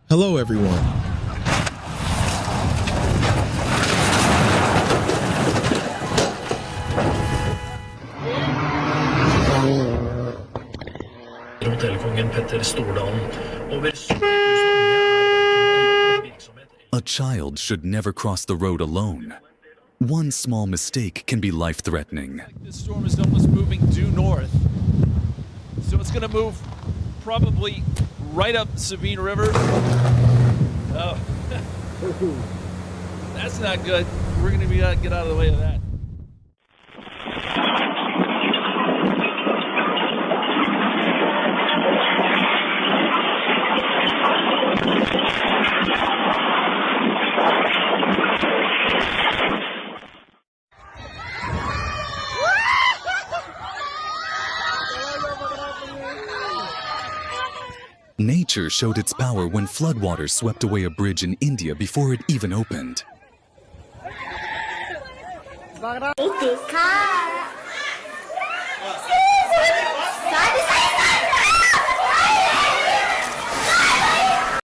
Hello, everyone. A child should never cross the road alone. One small mistake can be life-threatening. This storm is almost moving due north, so it's going to move probably right up Sabine River. Oh, that's not good. We're going to get out of the way of that. Nature showed its power when floodwaters swept away a bridge in India before it even opened.